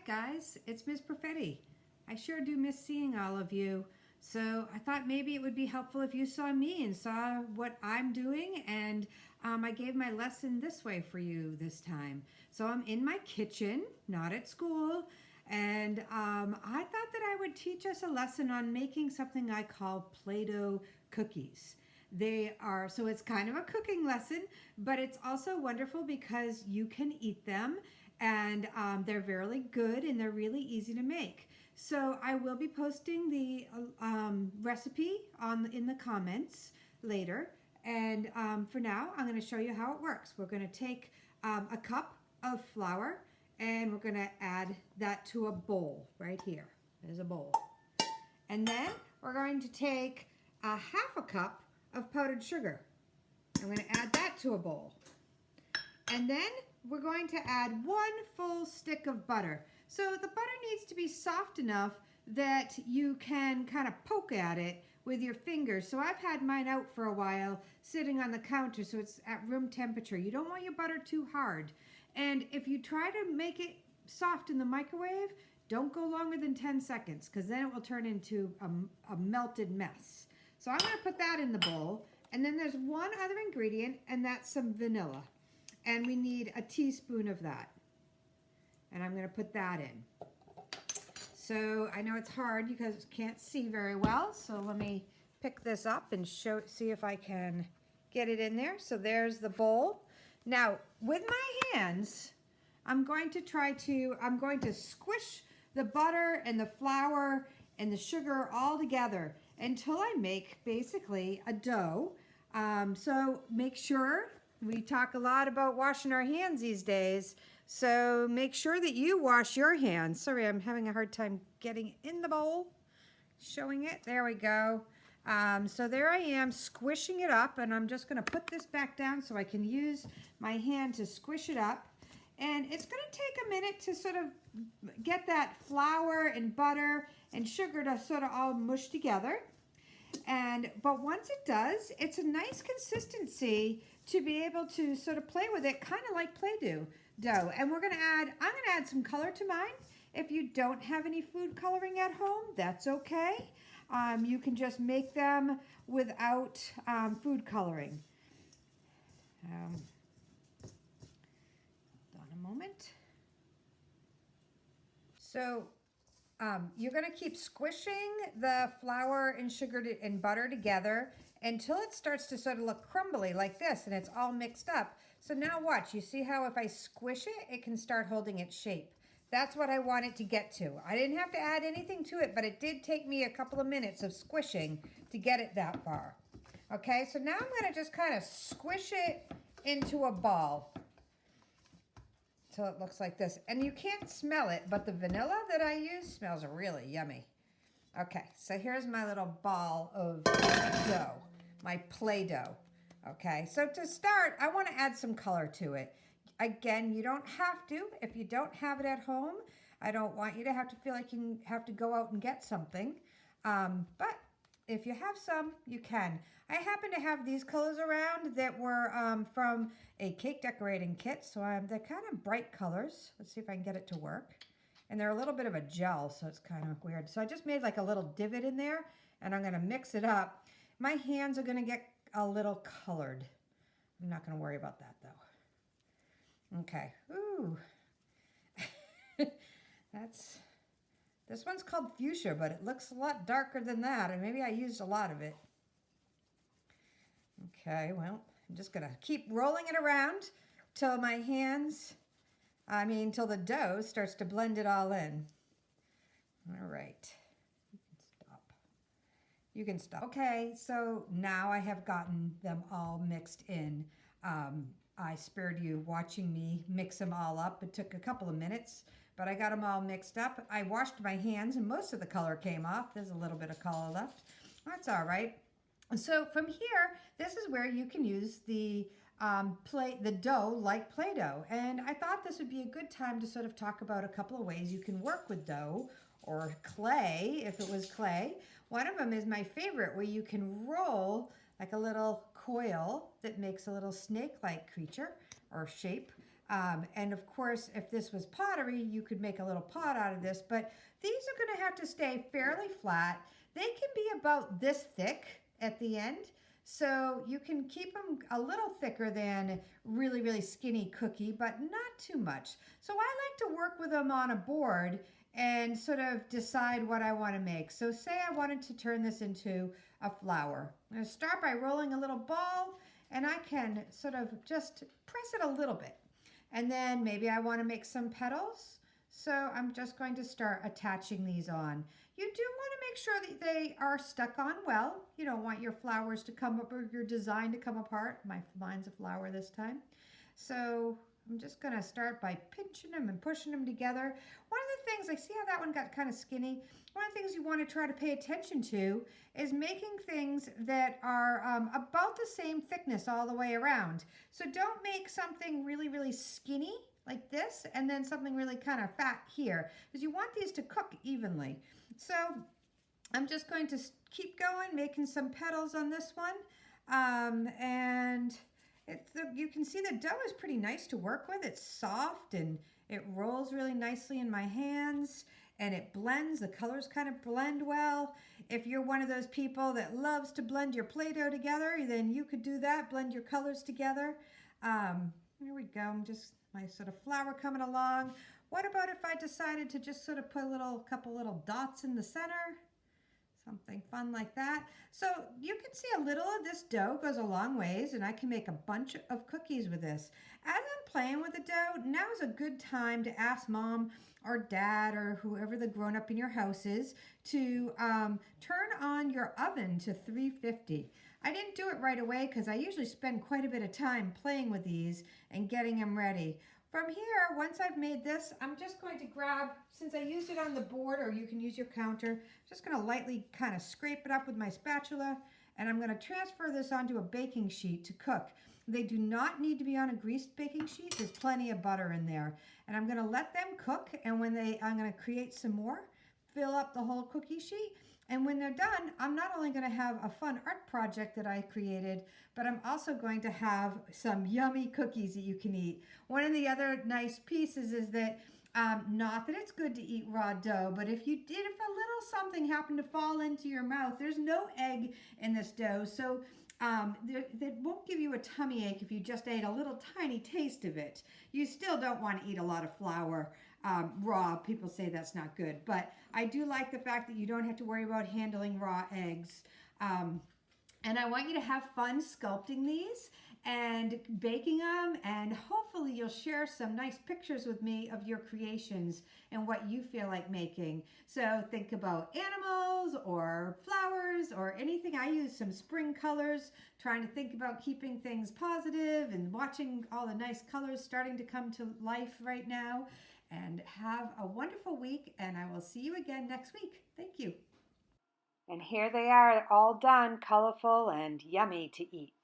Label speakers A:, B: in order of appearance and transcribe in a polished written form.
A: Hi guys, it's Ms. Perfetti. I sure do miss seeing all of you. So I thought maybe it would be helpful if you saw me and saw what I'm doing, and I gave my lesson this way for you this time. So I'm in my kitchen, not at school, and I thought that I would teach us a lesson on making something I call Play-Doh cookies. They are, so it's kind of a cooking lesson, but it's also wonderful because you can eat them, and they're really good and they're really easy to make. So I will be posting the recipe in the comments later. And for now, I'm going to show you how it works. We're going to take a cup of flour and we're going to add that to a bowl right here. There's a bowl. And then we're going to take a half a cup of powdered sugar. I'm going to add that to a bowl. And then we're going to add 1 full stick of butter. So the butter needs to be soft enough that you can kind of poke at it with your fingers. So I've had mine out for a while sitting on the counter so it's at room temperature. You don't want your butter too hard. And if you try to make it soft in the microwave, don't go longer than 10 seconds because then it will turn into a melted mess. So I'm going to put that in the bowl. And then there's one other ingredient, and that's some vanilla. And we need a teaspoon of that. And I'm going to put that in. So I know it's hard because you can't see very well. So let me pick this up and see if I can get it in there. So there's the bowl. Now with my hands, I'm going to squish the butter and the flour and the sugar all together until I make basically a dough. So make sure, we talk a lot about washing our hands these days, so make sure that you wash your hands. Sorry, I'm having a hard time getting in the bowl, showing it. There we go. So there I am squishing it up, and I'm just going to put this back down so I can use my hand to squish it up. And it's going to take a minute to sort of get that flour and butter and sugar to sort of all mush together. But once it does, it's a nice consistency to be able to sort of play with it, kind of like Play-Doh dough. And I'm going to add some color to mine. If you don't have any food coloring at home, that's okay. You can just make them without food coloring. Hold on a moment. So you're going to keep squishing the flour and sugar and butter together until it starts to sort of look crumbly like this and it's all mixed up. So now watch, you see how if I squish it, it can start holding its shape. That's what I want it to get to. I didn't have to add anything to it, but it did take me a couple of minutes of squishing to get it that far. Okay, so now I'm going to just kind of squish it into a ball. So it looks like this. And you can't smell it, but the vanilla that I use smells really yummy. Okay, so here's my little ball of dough, my Play-Doh. Okay, so to start, I want to add some color to it. Again, you don't have to if you don't have it at home. I don't want you to have to feel like you have to go out and get something. But if you have some, you can. I happen to have these colors around that were from a cake decorating kit. So they're kind of bright colors. Let's see if I can get it to work. And they're a little bit of a gel, so it's kind of weird. So I just made like a little divot in there, and I'm going to mix it up. My hands are going to get a little colored. I'm not going to worry about that, though. Okay. Ooh. This one's called fuchsia, but it looks a lot darker than that, and maybe I used a lot of it. Okay, well, I'm just going to keep rolling it around till my hands... till the dough starts to blend it all in. All right. You can stop. Okay, so now I have gotten them all mixed in. I spared you watching me mix them all up. It took a couple of minutes, but I got them all mixed up. I washed my hands and most of the color came off. There's a little bit of color left. That's all right. So from here, this is where you can use the dough like Play-Doh. And I thought this would be a good time to sort of talk about a couple of ways you can work with dough or clay, if it was clay. One of them is my favorite, where you can roll like a little coil that makes a little snake-like creature or shape And of course, if this was pottery, you could make a little pot out of this, but these are going to have to stay fairly flat. They can be about this thick at the end, so you can keep them a little thicker than really, really skinny cookie, but not too much. So I like to work with them on a board and sort of decide what I want to make. So say I wanted to turn this into a flower. I'm going to start by rolling a little ball, and I can sort of just press it a little bit. And then maybe I want to make some petals. So I'm just going to start attaching these on. You do want to make sure that they are stuck on well. You don't want your flowers to come up or your design to come apart. Mine's a flower this time. So I'm just going to start by pinching them and pushing them together. One of the things, I see how that one got kind of skinny. One of the things you want to try to pay attention to is making things that are about the same thickness all the way around. So don't make something really, really skinny like this and then something really kind of fat here, because you want these to cook evenly. So I'm just going to keep going, making some petals on this one. You can see the dough is pretty nice to work with. It's soft and it rolls really nicely in my hands, and it blends. The colors kind of blend well. If you're one of those people that loves to blend your Play-Doh together, then you could do that, blend your colors together. Here we go. Just my sort of flower coming along. What about if I decided to just sort of put a couple little dots in the center? Something fun like that. So you can see a little of this dough goes a long ways, and I can make a bunch of cookies with this. As I'm playing with the dough, now is a good time to ask mom or dad or whoever the grown-up in your house is to turn on your oven to 350. I didn't do it right away because I usually spend quite a bit of time playing with these and getting them ready. From here, once I've made this, I'm just going to grab, since I used it on the board, or you can use your counter, I'm just going to lightly kind of scrape it up with my spatula, and I'm going to transfer this onto a baking sheet to cook. They do not need to be on a greased baking sheet. There's plenty of butter in there. And I'm going to let them cook, and I'm going to create some more, fill up the whole cookie sheet. And when they're done, I'm not only going to have a fun art project that I created, but I'm also going to have some yummy cookies that you can eat. One of the other nice pieces is that, not that it's good to eat raw dough, but if a little something happened to fall into your mouth, there's no egg in this dough, so that won't give you a tummy ache if you just ate a little tiny taste of it. You still don't want to eat a lot of flour raw. People say that's not good, but I do like the fact that you don't have to worry about handling raw eggs. And I want you to have fun sculpting these and baking them, and hopefully you'll share some nice pictures with me of your creations and what you feel like making. So think about animals or flowers or anything. I use some spring colors, trying to think about keeping things positive and watching all the nice colors starting to come to life right now. And have a wonderful week, and I will see you again next week. Thank you. And here they are, all done, colorful and yummy to eat.